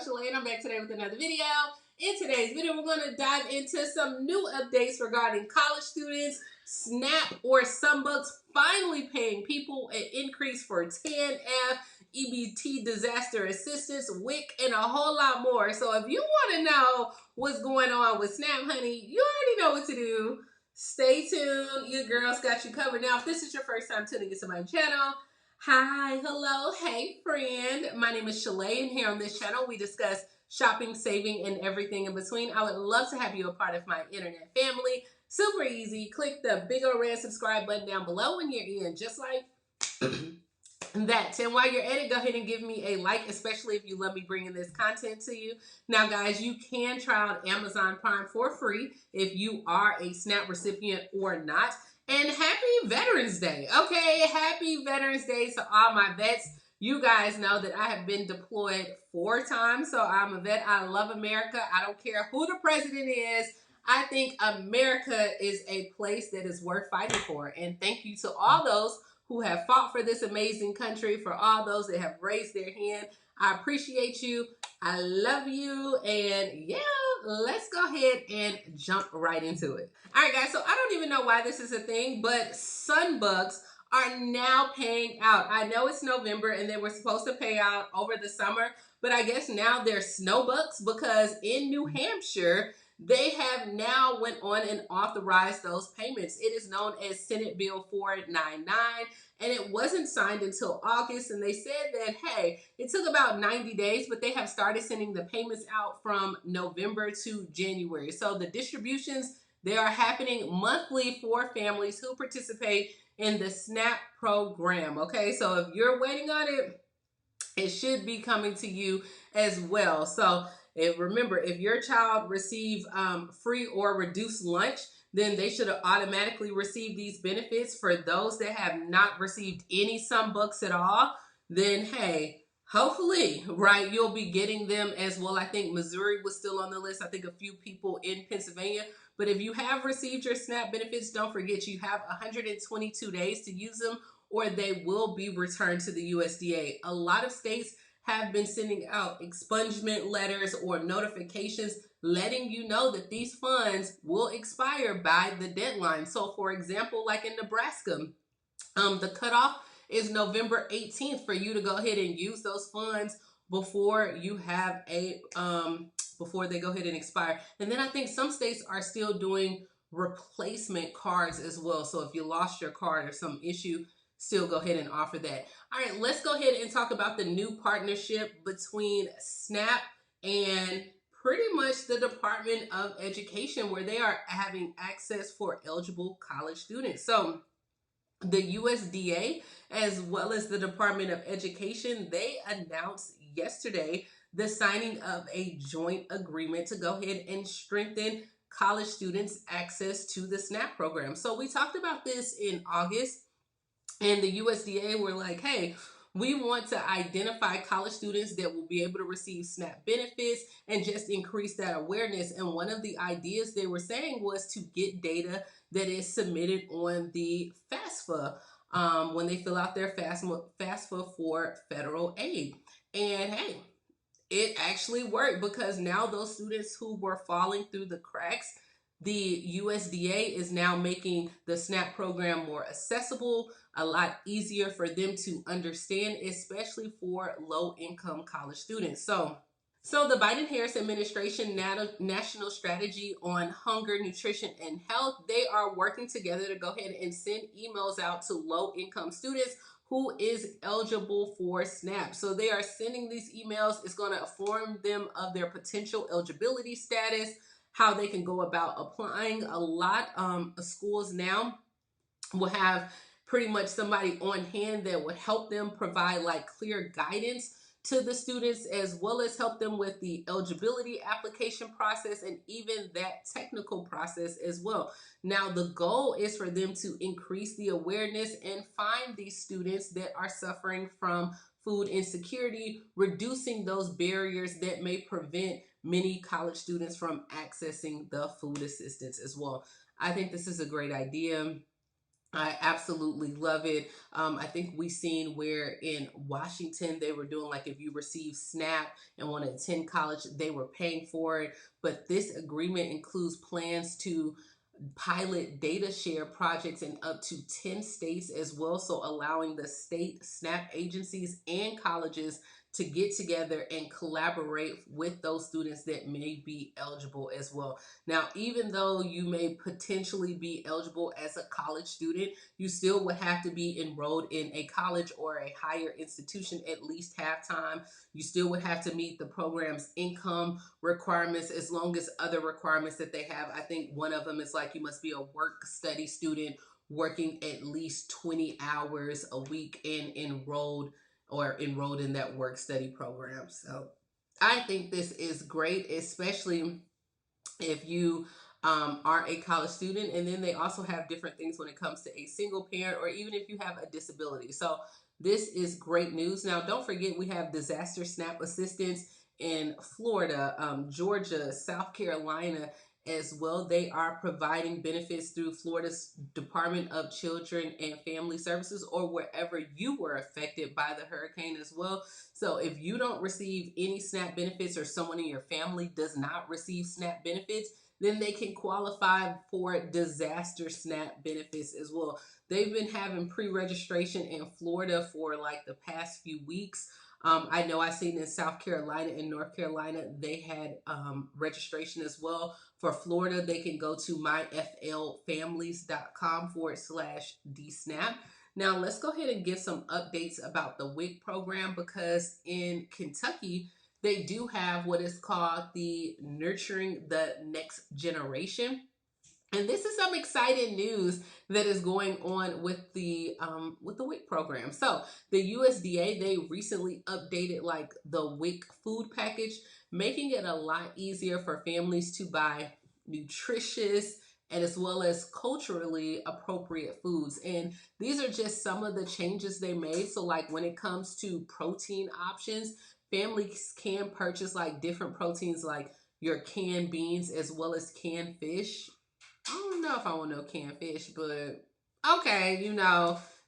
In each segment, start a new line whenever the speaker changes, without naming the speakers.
Shalae, and I'm back today with another video. In today's video, we're going to dive into some new updates regarding college students, SNAP or Sunbucks finally paying people an increase for Tanf, EBT disaster assistance, WIC, and a whole lot more. So if you want to know what's going on with SNAP, honey, you already know what to do. Stay tuned. Your girls got you covered. Now, if this is your first time tuning into my channel, hi, hello, hey friend. My name is Shalae, and here on this channel we discuss shopping, saving, and everything in between. I would love to have you a part of my internet family. Super easy. Click the big old red subscribe button down below when you're in, just like that. And while you're at it, go ahead and give me a like, especially if you love me bringing this content to you. Now, guys, you can try out Amazon Prime for free if you are a SNAP recipient or not. And happy Veterans Day. Okay, happy Veterans Day to all my vets. You guys know that I have been deployed 4 times, so I'm a vet. I love America. I don't care who the president is. I think America is a place that is worth fighting for. And thank you to all those who have fought for this amazing country, for all those that have raised their hand. I appreciate you. I love you. And yeah, let's go ahead and jump right into it. All right, guys, so I don't even know why this is a thing, but Sunbucks are now paying out. I know it's November and they were supposed to pay out over the summer, but I guess now they're Snowbucks because in New Hampshire, they have now went on and authorized those payments. It is known as Senate Bill 499, and it wasn't signed until August, and they said that, hey, it took about 90 days, but they have started sending the payments out from November to January. So the distributions, they are happening monthly for families who participate in the SNAP program, okay? So if you're waiting on it, it should be coming to you as well. So remember, if your child received free or reduced lunch, then they should have automatically received these benefits. For those that have not received any Sunbucks at all, then hey, hopefully, right, you'll be getting them as well. I think Missouri was still on the list. I think a few people in Pennsylvania. But if you have received your SNAP benefits, don't forget you have 122 days to use them, or they will be returned to the USDA. A lot of states have been sending out expungement letters or notifications letting you know that these funds will expire by the deadline. So for example, like in Nebraska, the cutoff is November 18th for you to go ahead and use those funds before you have a before they go ahead and expire. And then I think some states are still doing replacement cards as well. So if you lost your card or some issue, still go ahead and offer that. All right, let's go ahead and talk about the new partnership between SNAP and pretty much the Department of Education, where they are having access for eligible college students. So the USDA, as well as the Department of Education, they announced yesterday the signing of a joint agreement to go ahead and strengthen college students' access to the SNAP program. So we talked about this in August, and the USDA were like, hey, we want to identify college students that will be able to receive SNAP benefits and just increase that awareness. And one of the ideas they were saying was to get data that is submitted on the FAFSA when they fill out their FAFSA for federal aid. And hey, it actually worked, because now those students who were falling through the cracks, the USDA is now making the SNAP program more accessible, a lot easier for them to understand, especially for low-income college students. So the Biden-Harris administration national strategy on hunger, nutrition, and health, they are working together to go ahead and send emails out to low-income students who is eligible for SNAP. So they are sending these emails. It's going to inform them of their potential eligibility status, how they can go about applying. A lot of schools now will have pretty much somebody on hand that would help them provide like clear guidance to the students, as well as help them with the eligibility application process and even that technical process as well. Now, the goal is for them to increase the awareness and find these students that are suffering from food insecurity, reducing those barriers that may prevent many college students from accessing the food assistance as well. I think this is a great idea. I absolutely love it. I think we seen where in Washington they were doing like if you receive SNAP and want to attend college, they were paying for it. But this agreement includes plans to pilot data share projects in up to 10 states as well. So allowing the state SNAP agencies and colleges to get together and collaborate with those students that may be eligible as well. Now, even though you may potentially be eligible as a college student, you still would have to be enrolled in a college or a higher institution at least half time. You still would have to meet the program's income requirements as long as other requirements that they have. I think one of them is like you must be a work study student working at least 20 hours a week and enrolled in that work study program. So I think this is great, especially if you are a college student. And then they also have different things when it comes to a single parent or even if you have a disability. So this is great news. Now, don't forget we have disaster SNAP assistance in Florida, Georgia, South Carolina as well. They are providing benefits through Florida's Department of Children and Family Services or wherever you were affected by the hurricane as well. So if you don't receive any SNAP benefits or someone in your family does not receive SNAP benefits, then they can qualify for disaster SNAP benefits as well. They've been having pre-registration in Florida for like the past few weeks. I know I've seen in South Carolina and North Carolina, they had registration as well. For Florida, they can go to myflfamilies.com/DSNAP. Now, let's go ahead and give some updates about the WIC program because in Kentucky, they do have what is called the Nurturing the Next Generation. And this is some exciting news that is going on with the WIC program. So the USDA, they recently updated like the WIC food package, making it a lot easier for families to buy nutritious and as well as culturally appropriate foods. And these are just some of the changes they made. So like when it comes to protein options, families can purchase like different proteins like your canned beans as well as canned fish. I don't know if I want no canned fish, but okay,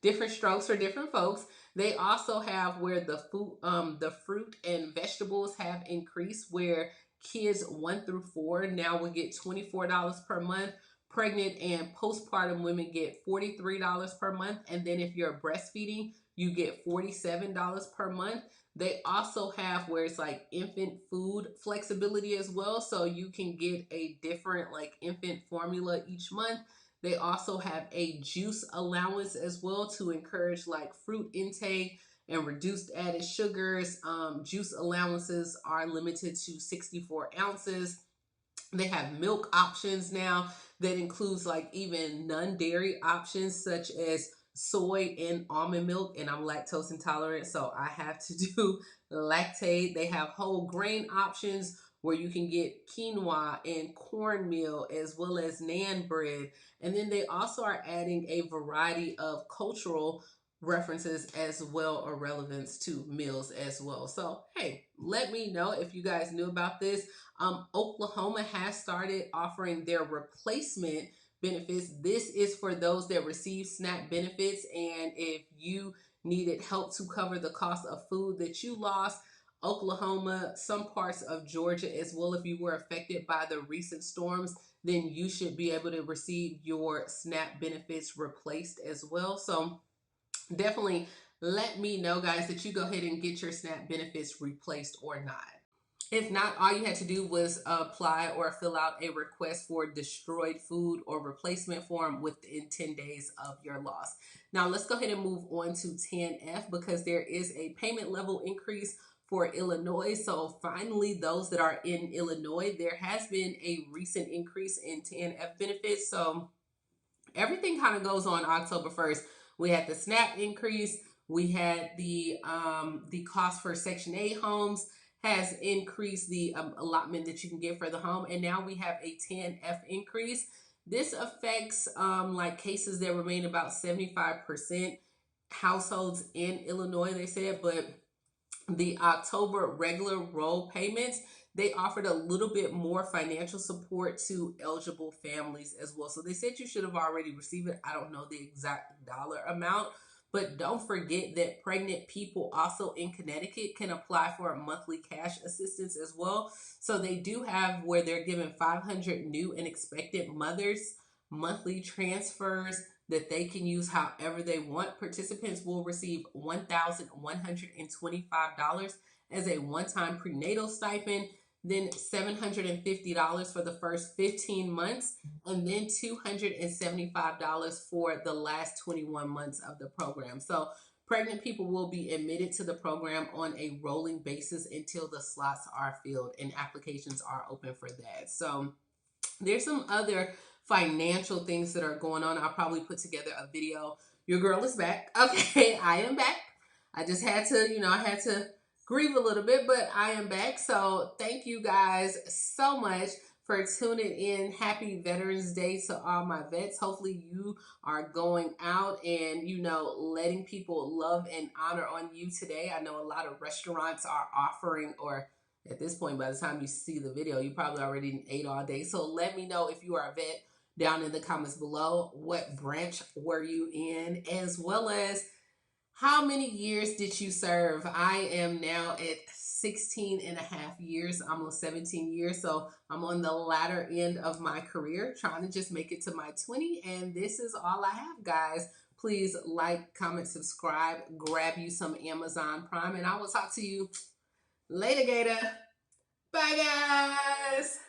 different strokes for different folks. They also have where the fruit and vegetables have increased, where kids 1 through 4 now will get $24 per month. Pregnant and postpartum women get $43 per month, and then if you're breastfeeding, you get $47 per month. They also have where it's like infant food flexibility as well. So you can get a different like infant formula each month. They also have a juice allowance as well to encourage like fruit intake and reduced added sugars. Juice allowances are limited to 64 ounces. They have milk options now that includes like even non-dairy options such as soy and almond milk, and I'm lactose intolerant, so I have to do lactate. They have whole grain options where you can get quinoa and cornmeal as well as naan bread. And then they also are adding a variety of cultural references as well or relevance to meals as well. So hey, let me know if you guys knew about this. Oklahoma has started offering their replacement benefits. This is for those that receive SNAP benefits, and if you needed help to cover the cost of food that you lost, Oklahoma, some parts of Georgia as well, if you were affected by the recent storms, then you should be able to receive your SNAP benefits replaced as well. So definitely let me know, guys, that you go ahead and get your SNAP benefits replaced or not. If not, all you had to do was apply or fill out a request for destroyed food or replacement form within 10 days of your loss. Now, let's go ahead and move on to Tanf because there is a payment level increase for Illinois. So finally, those that are in Illinois, there has been a recent increase in Tanf benefits. So everything kind of goes on October 1st. We had the SNAP increase. We had the cost for Section 8 homes has increased the allotment that you can get for the home. And now we have a Tanf increase. This affects like cases that remain about 75% households in Illinois, they said, but the October regular roll payments, they offered a little bit more financial support to eligible families as well. So they said you should have already received it. I don't know the exact dollar amount, but don't forget that pregnant people also in Connecticut can apply for a monthly cash assistance as well. So they do have where they're giving 500 new and expectant mothers monthly transfers that they can use however they want. Participants will receive $1,125 as a one-time prenatal stipend, then $750 for the first 15 months, and then $275 for the last 21 months of the program. So pregnant people will be admitted to the program on a rolling basis until the slots are filled, and applications are open for that. So there's some other financial things that are going on. I'll probably put together a video. Your girl is back. Okay, I am back. I just had to, I had to grieve a little bit, but I am back. So thank you guys so much for tuning in. Happy Veterans Day to all my vets. Hopefully you are going out and, letting people love and honor on you today. I know a lot of restaurants are offering, or at this point, by the time you see the video, you probably already ate all day. So let me know if you are a vet down in the comments below. What branch were you in? As well as how many years did you serve? I am now at 16 and a half years, almost 17 years. So I'm on the latter end of my career, trying to just make it to my 20. And this is all I have, guys. Please like, comment, subscribe, grab you some Amazon Prime, and I will talk to you later, Gator. Bye, guys.